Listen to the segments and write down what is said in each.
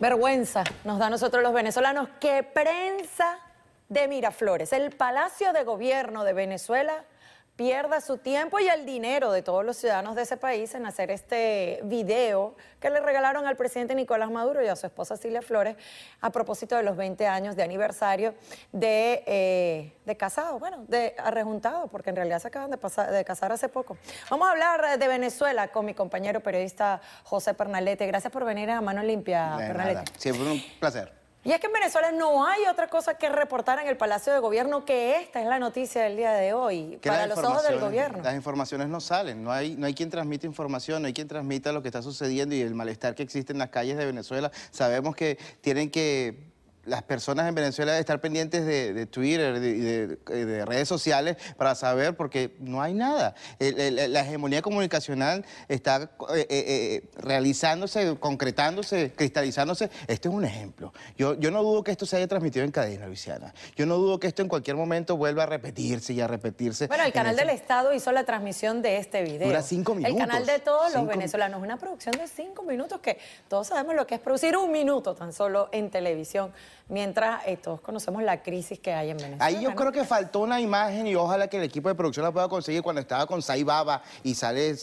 Vergüenza nos da a nosotros los venezolanos que prensa de Miraflores, el Palacio de Gobierno de Venezuela, pierda su tiempo y el dinero de todos los ciudadanos de ese país en hacer este video que le regalaron al presidente Nicolás Maduro y a su esposa Cilia Flores a propósito de los 20 años de aniversario de casado, bueno, de arrejuntado, porque en realidad se acaban de casar hace poco. Vamos a hablar de Venezuela con mi compañero periodista José Pernalete. Gracias por venir a Mano Limpia, Pernalete. Nada. Siempre un placer. Y es que en Venezuela no hay otra cosa que reportar en el Palacio de Gobierno que esta es la noticia del día de hoy, para los ojos del gobierno. Las informaciones no salen, no hay quien transmita información, no hay quien transmita lo que está sucediendo y el malestar que existe en las calles de Venezuela. Sabemos que las personas en Venezuela deben estar pendientes de Twitter y de redes sociales para saber, porque no hay nada. La hegemonía comunicacional está realizándose, concretándose, cristalizándose. Este es un ejemplo. Yo no dudo que esto se haya transmitido en cadena, Luisiana. Yo no dudo que esto en cualquier momento vuelva a repetirse y a repetirse. Bueno, el canal del Estado hizo la transmisión de este video. Dura 5 minutos. El canal de todos los venezolanos. Una producción de 5 minutos que todos sabemos lo que es producir 1 minuto tan solo en televisión. Mientras todos conocemos la crisis que hay en Venezuela. Ahí yo creo que faltó una imagen y ojalá que el equipo de producción la pueda conseguir cuando estaba con Saibaba y sale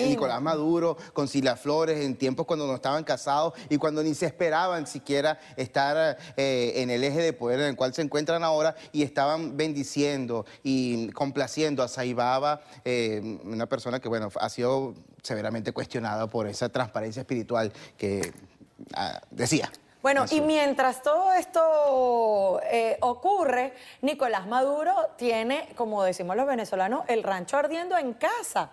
Nicolás Maduro, con Cilia Flores, en tiempos cuando no estaban casados y cuando ni se esperaban siquiera estar en el eje de poder en el cual se encuentran ahora y estaban bendiciendo y complaciendo a Saibaba, una persona que, bueno, ha sido severamente cuestionada por esa transparencia espiritual que decía. Bueno, y mientras todo esto ocurre, Nicolás Maduro tiene, como decimos los venezolanos, el rancho ardiendo en casa.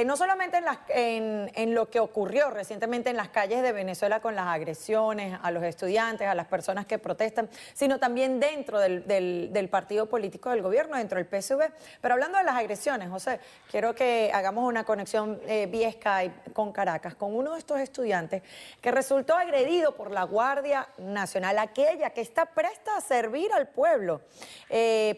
No solamente en lo que ocurrió recientemente en las calles de Venezuela con las agresiones a los estudiantes, a las personas que protestan, sino también dentro del partido político del gobierno, dentro del PSV. Pero hablando de las agresiones, José, quiero que hagamos una conexión vía Skype con Caracas, con uno de estos estudiantes que resultó agredido por la Guardia Nacional, aquella que está presta a servir al pueblo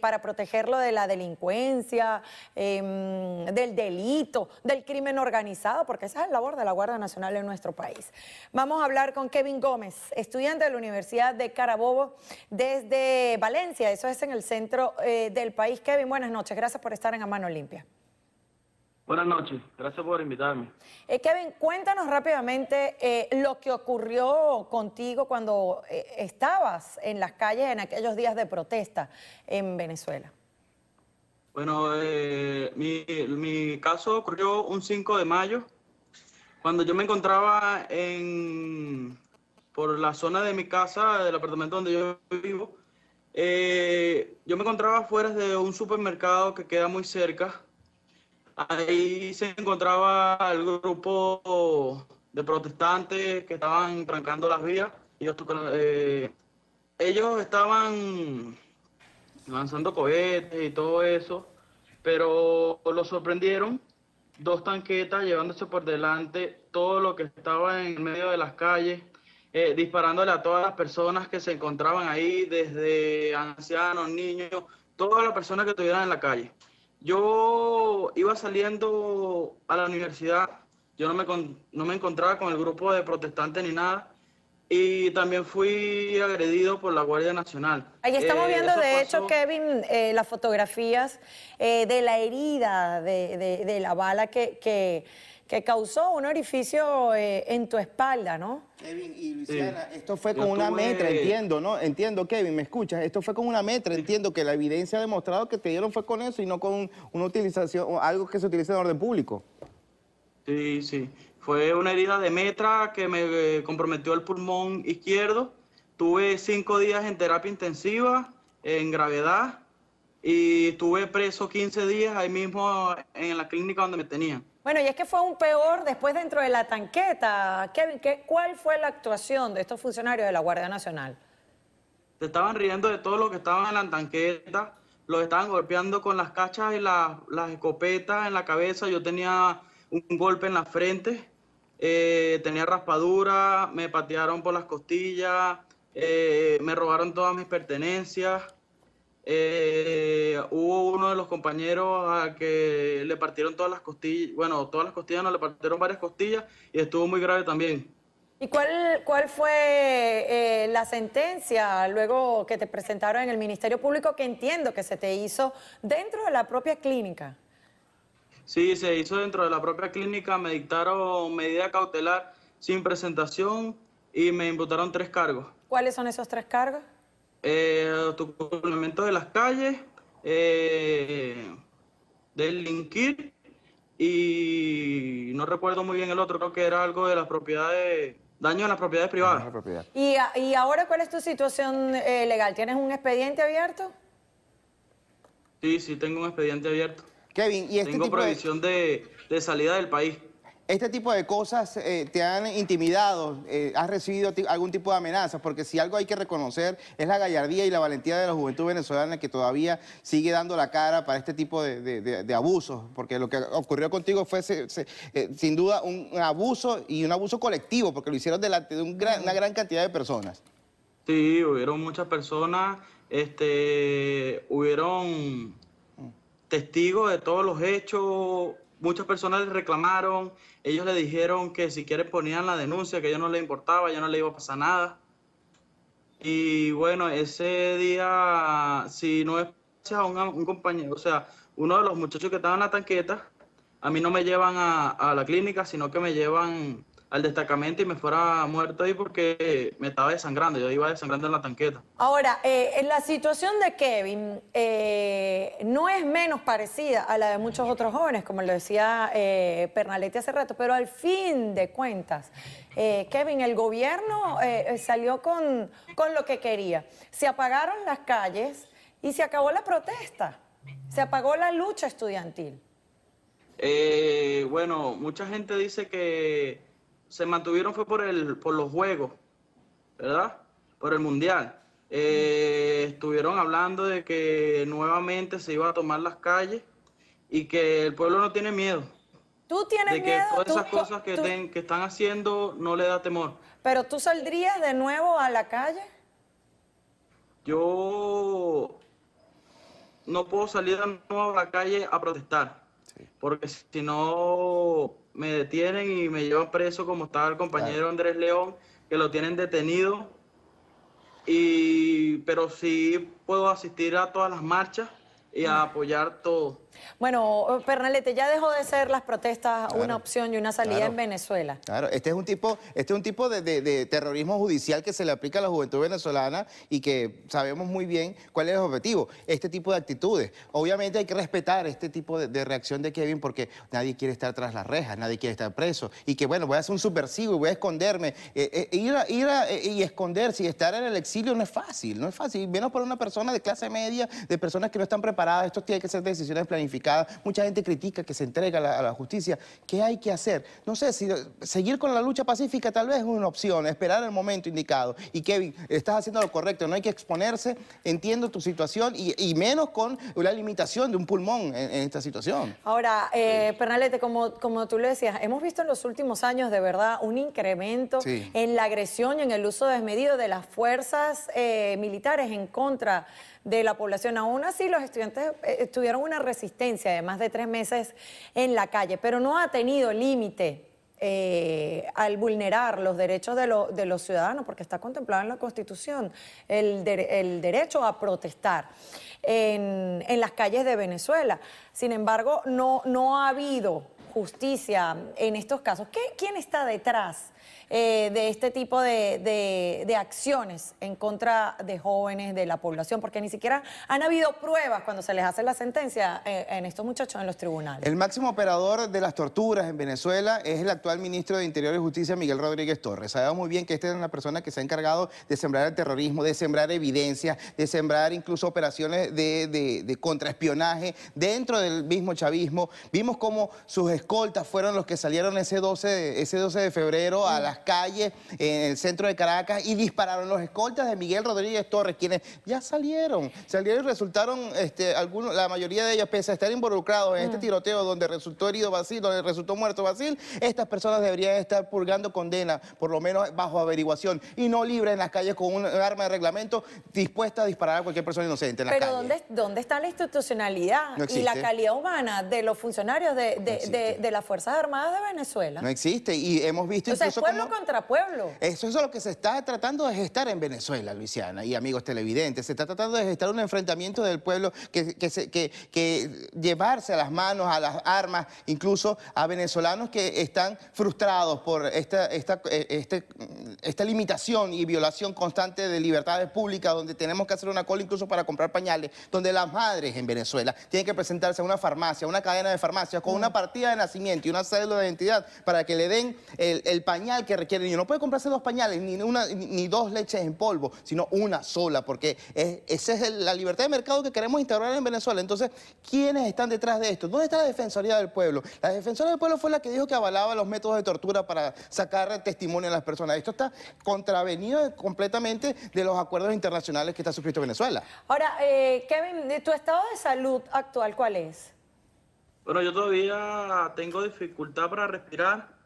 para protegerlo de la delincuencia, del delito, del crimen organizado, porque esa es la labor de la Guardia Nacional en nuestro país. Vamos a hablar con Kevin Gómez, estudiante de la Universidad de Carabobo desde Valencia, eso es en el centro del país. Kevin, buenas noches, gracias por estar en A Mano Limpia. Buenas noches, gracias por invitarme. Kevin, cuéntanos rápidamente lo que ocurrió contigo cuando estabas en las calles en aquellos días de protesta en Venezuela. Bueno, mi caso ocurrió un 5 de mayo, cuando yo me encontraba por la zona de mi casa, del apartamento donde yo vivo. Yo me encontraba fuera de un supermercado que queda muy cerca. Ahí se encontraba el grupo de protestantes que estaban trancando las vías. Ellos estaban lanzando cohetes y todo eso, pero lo sorprendieron 2 tanquetas llevándose por delante todo lo que estaba en medio de las calles, disparándole a todas las personas que se encontraban ahí, desde ancianos, niños, todas las personas que estuvieran en la calle. Yo iba saliendo a la universidad, yo no me encontraba con el grupo de protestantes ni nada, y también fui agredido por la Guardia Nacional. Ahí estamos viendo, de hecho, Kevin, las fotografías de la herida de la bala que causó un orificio en tu espalda, ¿no? Kevin y Luisiana, sí. Esto fue con una metra, entiendo, ¿no? Entiendo, Kevin, ¿me escuchas? Esto fue con una metra, entiendo que la evidencia ha demostrado que te dieron fue con eso y no con una utilización, algo que se utiliza en orden público. Sí, sí. Fue una herida de metra que me comprometió el pulmón izquierdo. Tuve 5 días en terapia intensiva, en gravedad, y estuve preso 15 días ahí mismo en la clínica donde me tenían. Bueno, y es que fue aún peor después dentro de la tanqueta. Kevin, ¿cuál fue la actuación de estos funcionarios de la Guardia Nacional? Se estaban riendo de todo lo que estaban en la tanqueta, los estaban golpeando con las cachas y las escopetas en la cabeza. Yo tenía un golpe en la frente, tenía raspadura, me patearon por las costillas, me robaron todas mis pertenencias. Hubo uno de los compañeros a que le partieron todas las costillas, bueno, todas las costillas no, le partieron varias costillas y estuvo muy grave también. ¿Y cuál fue la sentencia luego que te presentaron en el Ministerio Público, que entiendo que se te hizo dentro de la propia clínica? Sí, se hizo dentro de la propia clínica, me dictaron medida cautelar sin presentación y me imputaron 3 cargos. ¿Cuáles son esos 3 cargos? Complemento de las calles, delinquir y no recuerdo muy bien el otro, creo que era algo de las propiedades, daño a las propiedades privadas. ¿Y ahora cuál es tu situación legal? ¿Tienes un expediente abierto? Sí, tengo un expediente abierto. Kevin, ¿y tengo prohibición de salida del país? ¿Este tipo de cosas te han intimidado? ¿Has recibido algún tipo de amenazas? Porque si algo hay que reconocer es la gallardía y la valentía de la juventud venezolana, que todavía sigue dando la cara para este tipo de abusos. Porque lo que ocurrió contigo fue sin duda un abuso, y un abuso colectivo, porque lo hicieron delante de una gran cantidad de personas. Sí, hubieron muchas personas, hubieron testigos de todos los hechos. Muchas personas les reclamaron, ellos le dijeron que si quieren ponían la denuncia, que a ellos no les importaba, ya no le iba a pasar nada. Y bueno, ese día, si no es a un compañero, o sea, uno de los muchachos que estaban en la tanqueta, a mí no me llevan a la clínica, sino que me llevan al destacamento y me fuera muerto ahí porque me estaba desangrando, yo iba desangrando en la tanqueta. Ahora, la situación de Kevin no es menos parecida a la de muchos otros jóvenes, como lo decía Pernalete hace rato, pero al fin de cuentas, Kevin, el gobierno salió con lo que quería. Se apagaron las calles y se acabó la protesta, se apagó la lucha estudiantil. Bueno, mucha gente dice que se mantuvieron fue por los juegos, ¿verdad? Por el mundial. Estuvieron hablando de que nuevamente se iba a tomar las calles y que el pueblo no tiene miedo. ¿Tú tienes miedo? De que todas esas cosas que están haciendo no le da temor. ¿Pero tú saldrías de nuevo a la calle? Yo no puedo salir de nuevo a la calle a protestar, porque si no me detienen y me llevan preso, como estaba el compañero Andrés León, que lo tienen detenido. Pero sí puedo asistir a todas las marchas y a apoyar todo. Bueno, Pernalete, ya dejó de ser las protestas una opción y una salida en Venezuela. Claro, este es un tipo de terrorismo judicial que se le aplica a la juventud venezolana y que sabemos muy bien cuál es el objetivo. Este tipo de actitudes. Obviamente hay que respetar este tipo de reacción de Kevin, porque nadie quiere estar tras las rejas, nadie quiere estar preso. Y que bueno, voy a ser un subversivo y voy a esconderme. Y esconderse y estar en el exilio no es fácil, no es fácil. Menos para una persona de clase media, de personas que no están preparadas. Esto tiene que ser decisiones planificadas. Mucha gente critica que se entrega a la justicia. ¿Qué hay que hacer? No sé, si seguir con la lucha pacífica tal vez es una opción, esperar el momento indicado. Y Kevin, estás haciendo lo correcto, no hay que exponerse, entiendo tu situación y menos con la limitación de un pulmón en esta situación. Ahora, Pernalete, como tú le decías, hemos visto en los últimos años de verdad un incremento en la agresión y en el uso desmedido de las fuerzas militares en contra de la población. Aún así, los estudiantes tuvieron una resistencia de más de 3 meses en la calle, pero no ha tenido límite al vulnerar los derechos de los ciudadanos, porque está contemplado en la Constitución el derecho a protestar en las calles de Venezuela. Sin embargo, no ha habido justicia en estos casos. ¿Quién está detrás de este tipo de acciones en contra de jóvenes, de la población? Porque ni siquiera han habido pruebas cuando se les hace la sentencia en estos muchachos en los tribunales. El máximo operador de las torturas en Venezuela es el actual ministro de Interior y Justicia, Miguel Rodríguez Torres. Sabemos muy bien que esta es una persona que se ha encargado de sembrar el terrorismo, de sembrar evidencias, de sembrar incluso operaciones de contraespionaje dentro del mismo chavismo. Vimos cómo sus escoltas fueron los que salieron ese 12 de febrero a las calles en el centro de Caracas y dispararon. Los escoltas de Miguel Rodríguez Torres, quienes ya salieron y resultaron, la mayoría de ellos, pese a estar involucrados en este tiroteo donde resultó herido Basil, donde resultó muerto Basil, estas personas deberían estar purgando condena, por lo menos bajo averiguación, y no libres en las calles con un arma de reglamento dispuesta a disparar a cualquier persona inocente en la calle. Pero ¿dónde está la institucionalidad y la calidad humana de los funcionarios de las Fuerzas Armadas de Venezuela? No existe, y hemos visto incluso pueblo contra pueblo. Eso es lo que se está tratando de gestar en Venezuela, Luisiana, y amigos televidentes. Se está tratando de gestar un enfrentamiento del pueblo que llevarse a las manos, a las armas, incluso a venezolanos que están frustrados por esta limitación y violación constante de libertades públicas, donde tenemos que hacer una cola incluso para comprar pañales, donde las madres en Venezuela tienen que presentarse a una farmacia, una cadena de farmacias, con una partida de nacimiento y una cédula de identidad para que le den el pañal que requiere el niño. No puede comprarse 2 pañales, ni 2 leches en polvo, sino una sola, porque esa es la libertad de mercado que queremos instaurar en Venezuela. Entonces, ¿quiénes están detrás de esto? ¿Dónde está la Defensoría del Pueblo? La Defensoría del Pueblo fue la que dijo que avalaba los métodos de tortura para sacar testimonio a las personas. Esto está contravenido completamente de los acuerdos internacionales que está suscrito Venezuela. Ahora, Kevin, ¿tu estado de salud actual cuál es? Bueno, yo todavía tengo dificultad para respirar.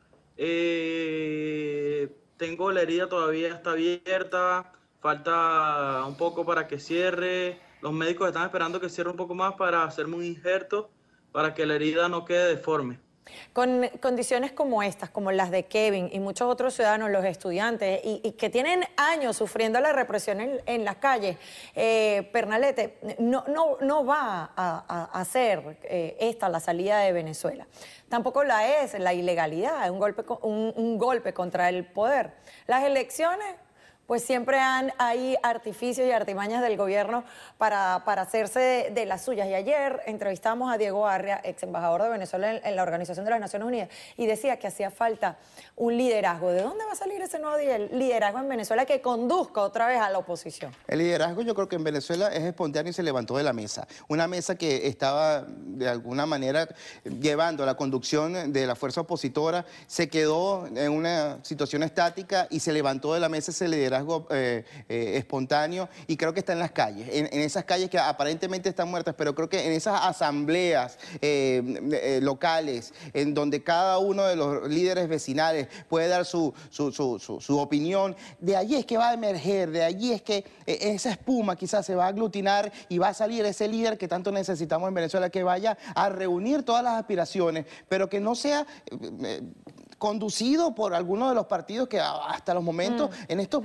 Tengo la herida todavía está abierta, falta un poco para que cierre. Los médicos están esperando que cierre un poco más para hacerme un injerto para que la herida no quede deforme. Con condiciones como estas, como las de Kevin y muchos otros ciudadanos, los estudiantes, y que tienen años sufriendo la represión en las calles, Pernalete, no va a ser esta la salida de Venezuela. Tampoco la es la ilegalidad, es un golpe contra el poder. Las elecciones, pues siempre hay artificios y artimañas del gobierno para hacerse de las suyas. Y ayer entrevistamos a Diego Arria, ex embajador de Venezuela en la Organización de las Naciones Unidas, y decía que hacía falta un liderazgo. ¿De dónde va a salir ese nuevo liderazgo en Venezuela que conduzca otra vez a la oposición? El liderazgo yo creo que en Venezuela es espontáneo y se levantó de la mesa. Una mesa que estaba de alguna manera llevando la conducción de la fuerza opositora, se quedó en una situación estática y se levantó de la mesa ese liderazgo espontáneo, y creo que está en las calles, en esas calles que aparentemente están muertas, pero creo que en esas asambleas locales, en donde cada uno de los líderes vecinales puede dar su opinión, de allí es que va a emerger, de allí es que esa espuma quizás se va a aglutinar y va a salir ese líder que tanto necesitamos en Venezuela, que vaya a reunir todas las aspiraciones, pero que no sea conducido por alguno de los partidos que hasta los momentos, en estas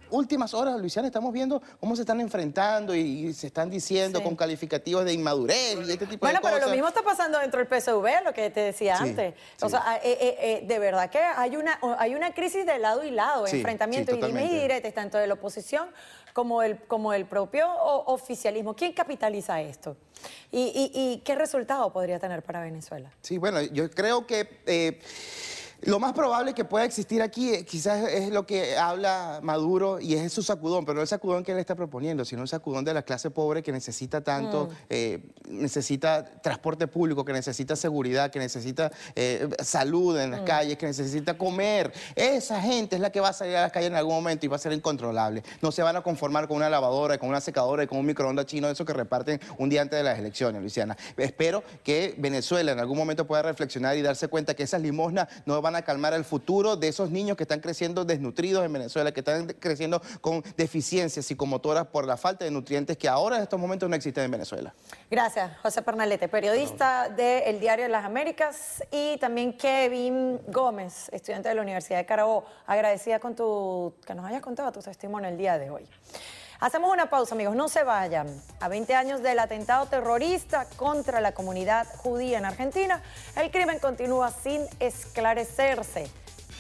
últimas horas, Luisiana, estamos viendo cómo se están enfrentando y se están diciendo con calificativos de inmadurez y este tipo de cosas. Bueno, pero lo mismo está pasando dentro del PSV, lo que te decía antes. O sea, de verdad que hay una crisis de lado y lado, enfrentamiento y dime y diretes, tanto de la oposición como el propio oficialismo. ¿Quién capitaliza esto? ¿Y qué resultado podría tener para Venezuela? Sí, bueno, yo creo que lo más probable que pueda existir aquí quizás es lo que habla Maduro, y es su sacudón, pero no el sacudón que él está proponiendo, sino el sacudón de la clase pobre que necesita tanto, necesita transporte público, que necesita seguridad, que necesita salud en las calles, que necesita comer. Esa gente es la que va a salir a las calles en algún momento y va a ser incontrolable. No se van a conformar con una lavadora, con una secadora y con un microondas chino, eso que reparten un día antes de las elecciones, Luisiana. Espero que Venezuela en algún momento pueda reflexionar y darse cuenta que esas limosnas no van a calmar el futuro de esos niños que están creciendo desnutridos en Venezuela, que están creciendo con deficiencias psicomotoras por la falta de nutrientes que ahora en estos momentos no existen en Venezuela. Gracias, José Pernalete, periodista del Diario de las Américas, y también Kevin Gómez, estudiante de la Universidad de Carabobo. Agradecida con que nos hayas contado tu testimonio el día de hoy. Hacemos una pausa, amigos, no se vayan. A 20 años del atentado terrorista contra la comunidad judía en Argentina, el crimen continúa sin esclarecerse.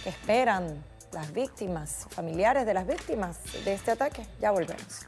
¿Qué esperan las víctimas, familiares de las víctimas de este ataque? Ya volvemos.